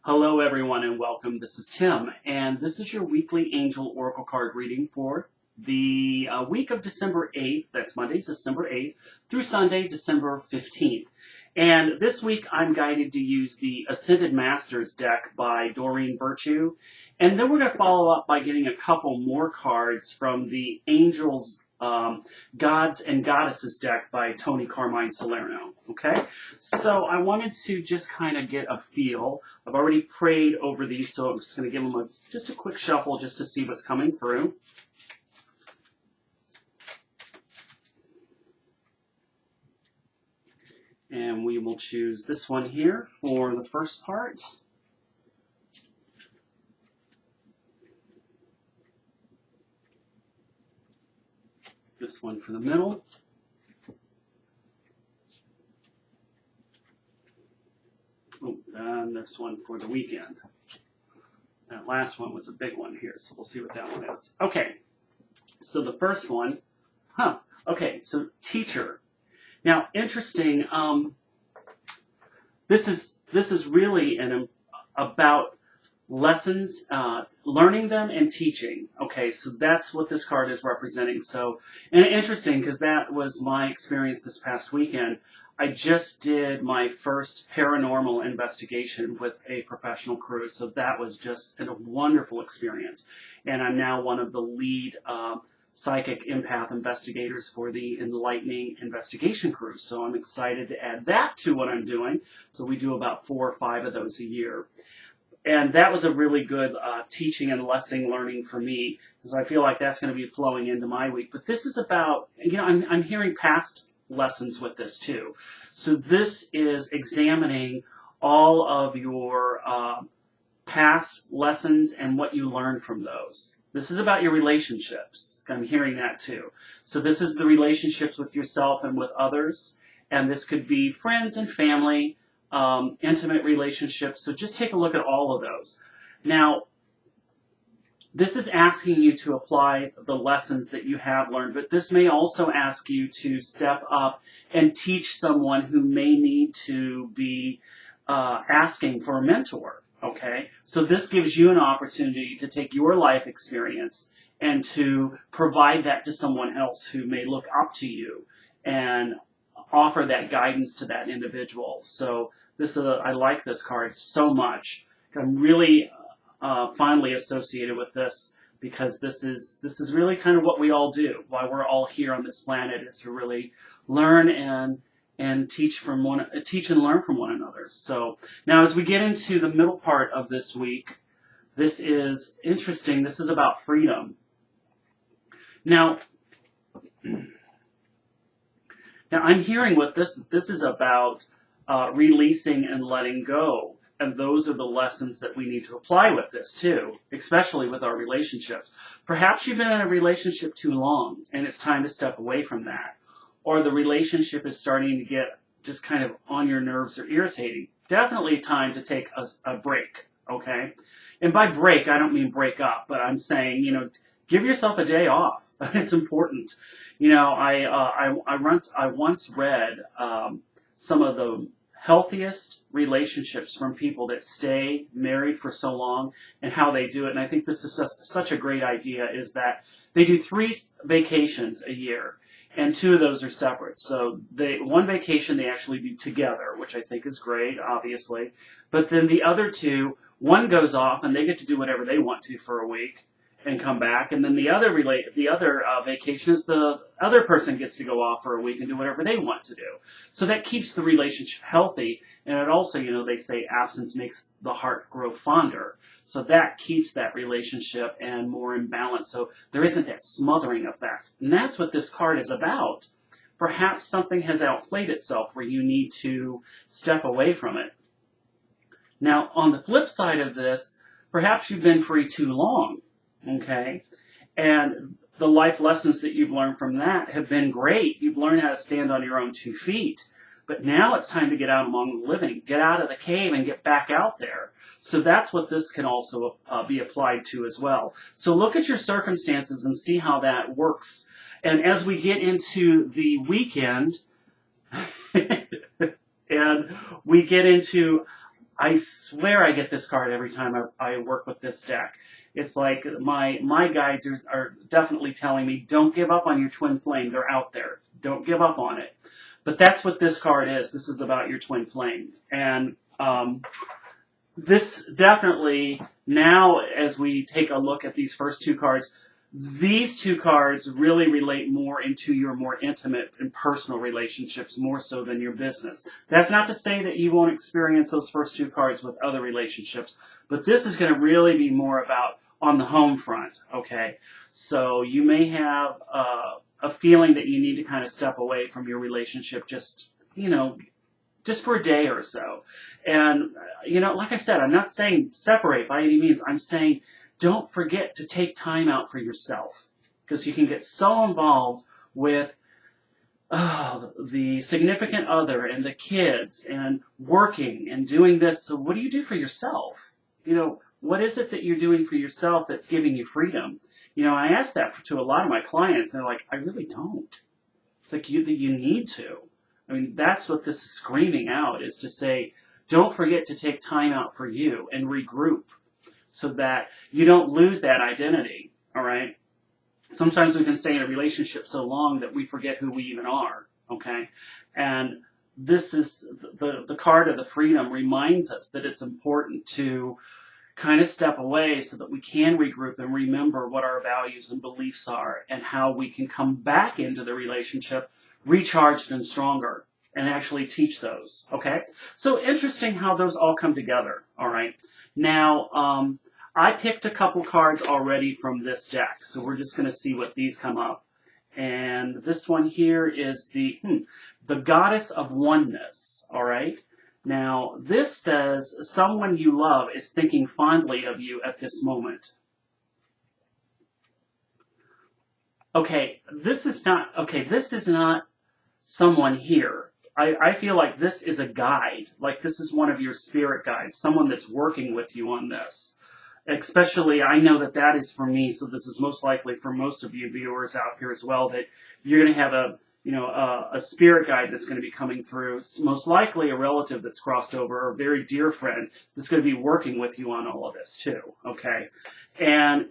Hello, everyone, and welcome. This is Tim, and this is your weekly Angel Oracle card reading for the week of December 8th. That's Monday, December 8th, through Sunday, December 15th. And this week, I'm guided to use the Ascended Masters deck by Doreen Virtue. And then we're going to follow up by getting a couple more cards from the Angels Gods and Goddesses deck by Tony Carmine Salerno. Okay, so I wanted to just kind of get a feel. I've already prayed over these, so I'm just going to give them just a quick shuffle just to see what's coming through. And we will choose this one here for the first part. This one for the middle. Oh, and this one for the weekend. That last one was a big one here, so we'll see what that one is. Okay, so the first one, okay, so teacher. Now, interesting, this is really about lessons, learning them and teaching. Okay, so that's what this card is representing. So, and interesting because that was my experience this past weekend. I just did my first paranormal investigation with a professional crew, so that was just a wonderful experience. And I'm now one of the lead psychic empath investigators for the Enlightening Investigation Crew. So I'm excited to add that to what I'm doing. So we do about 4 or 5 of those a year. And that was a really good teaching and lesson learning for me, because I feel like that's going to be flowing into my week. But this is about, I'm hearing past lessons with this too. So this is examining all of your past lessons and what you learned from those. This is about your relationships. I'm hearing that too. So this is the relationships with yourself and with others. And this could be friends and family, intimate relationships. So just take a look at all of those. Now, this is asking you to apply the lessons that you have learned, but this may also ask you to step up and teach someone who may need to be asking for a mentor. Okay, so this gives you an opportunity to take your life experience and to provide that to someone else who may look up to you and offer that guidance to that individual. So this is I like this card so much. I'm really fondly associated with this because this is really kind of what we all do. Why we're all here on this planet is to really learn and teach and learn from one another. So now as we get into the middle part of this week, this is interesting. This is about freedom. Now I'm hearing what this is about releasing and letting go. And those are the lessons that we need to apply with this too, especially with our relationships. Perhaps you've been in a relationship too long and it's time to step away from that. Or the relationship is starting to get just kind of on your nerves or irritating. Definitely time to take a break, okay? And by break, I don't mean break up, but I'm saying, give yourself a day off. It's important. I once read some of the healthiest relationships from people that stay married for so long and how they do it. And I think this is such a great idea, is that they do 3 vacations a year. And 2 of those are separate. So one vacation they actually do together, which I think is great, obviously. But then the other 2, one goes off and they get to do whatever they want to for a week and come back. And then the other vacation is the other person gets to go off for a week and do whatever they want to do. So that keeps the relationship healthy. And it also, they say absence makes the heart grow fonder. So that keeps that relationship and more in balance. So there isn't that smothering effect. And that's what this card is about. Perhaps something has outplayed itself where you need to step away from it. Now, on the flip side of this, perhaps you've been free too long. Okay? And the life lessons that you've learned from that have been great. You've learned how to stand on your own 2 feet. But now it's time to get out among the living. Get out of the cave and get back out there. So that's what this can also be applied to as well. So look at your circumstances and see how that works. And as we get into the weekend, and we get into I swear I get this card every time I work with this deck. It's like my guides are definitely telling me, don't give up on your twin flame. They're out there. Don't give up on it. But that's what this card is. This is about your twin flame. And this definitely, now as we take a look at these first two cards, these two cards really relate more into your more intimate and personal relationships more so than your business. That's not to say that you won't experience those first two cards with other relationships, but this is going to really be more about on the home front, okay? So you may have a feeling that you need to kind of step away from your relationship just, just for a day or so. And, like I said, I'm not saying separate by any means. I'm saying don't forget to take time out for yourself, because you can get so involved with the significant other and the kids and working and doing this. So what do you do for yourself? What is it that you're doing for yourself that's giving you freedom? I ask that to a lot of my clients, and they're like, I really don't. It's like you need to. I mean, that's what this is screaming out, is to say, don't forget to take time out for you and regroup so that you don't lose that identity, all right? Sometimes we can stay in a relationship so long that we forget who we even are, okay? And this is the card of the freedom reminds us that it's important to kind of step away so that we can regroup and remember what our values and beliefs are and how we can come back into the relationship recharged and stronger and actually teach those, okay? So interesting how those all come together, all right? Now, I picked a couple cards already from this deck, so we're just going to see what these come up. And this one here is the Goddess of Oneness, all right? Now, this says someone you love is thinking fondly of you at this moment. Okay, this is not someone here. I feel like this is a guide, like this is one of your spirit guides, someone that's working with you on this. Especially, I know that is for me, so this is most likely for most of you viewers out here as well, that you're going to have a spirit guide that's going to be coming through, most likely a relative that's crossed over, or a very dear friend that's going to be working with you on all of this too, okay? And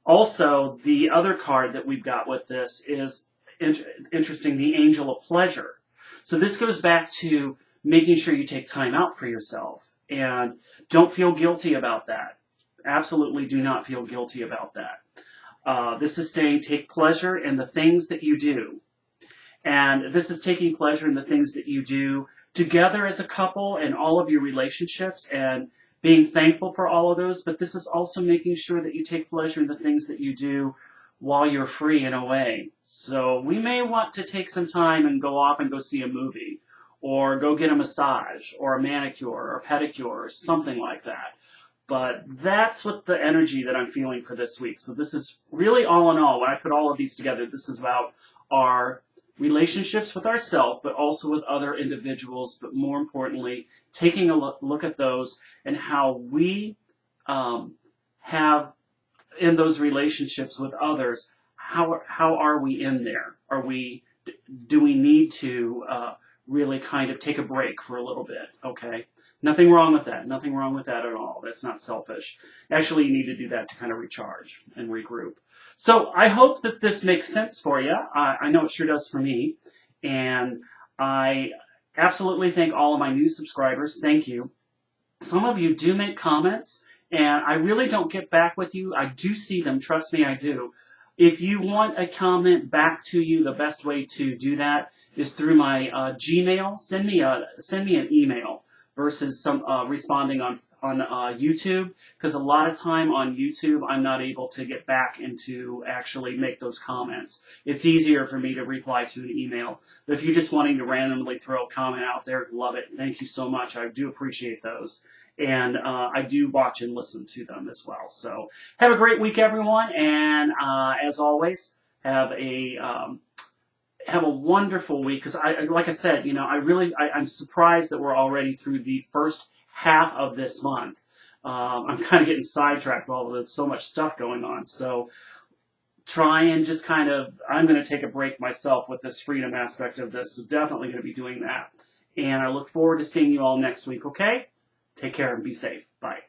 also, the other card that we've got with this is interesting, the Angel of Pleasure. So this goes back to making sure you take time out for yourself, and don't feel guilty about that. Absolutely do not feel guilty about that. This is saying take pleasure in the things that you do. And this is taking pleasure in the things that you do together as a couple and all of your relationships and being thankful for all of those. But this is also making sure that you take pleasure in the things that you do while you're free and away. So we may want to take some time and go off and go see a movie, or go get a massage or a manicure or a pedicure or something like that. But that's what the energy that I'm feeling for this week. So this is really, all in all, when I put all of these together, this is about our relationships with ourselves, but also with other individuals, but more importantly, taking a look at those and how we have in those relationships with others, how are we in there? Do we need to really kind of take a break for a little bit, okay? Nothing wrong with that. Nothing wrong with that at all. That's not selfish. Actually, you need to do that to kind of recharge and regroup. So I hope that this makes sense for you. I know it sure does for me. And I absolutely thank all of my new subscribers. Thank you. Some of you do make comments, and I really don't get back with you. I do see them. Trust me, I do. If you want a comment back to you, the best way to do that is through my Gmail. Send me an email versus some responding on YouTube, because a lot of time on YouTube I'm not able to get back and to actually make those comments. It's easier for me to reply to an email. But if you're just wanting to randomly throw a comment out there, love it. Thank you so much. I do appreciate those. And I do watch and listen to them as well. So have a great week, everyone. And as always, have a wonderful week. Because like I said, I'm surprised that we're already through the first half of this month. I'm kind of getting sidetracked with all of this, so much stuff going on. So try and just I'm going to take a break myself with this freedom aspect of this. So definitely going to be doing that. And I look forward to seeing you all next week, okay? Take care and be safe. Bye.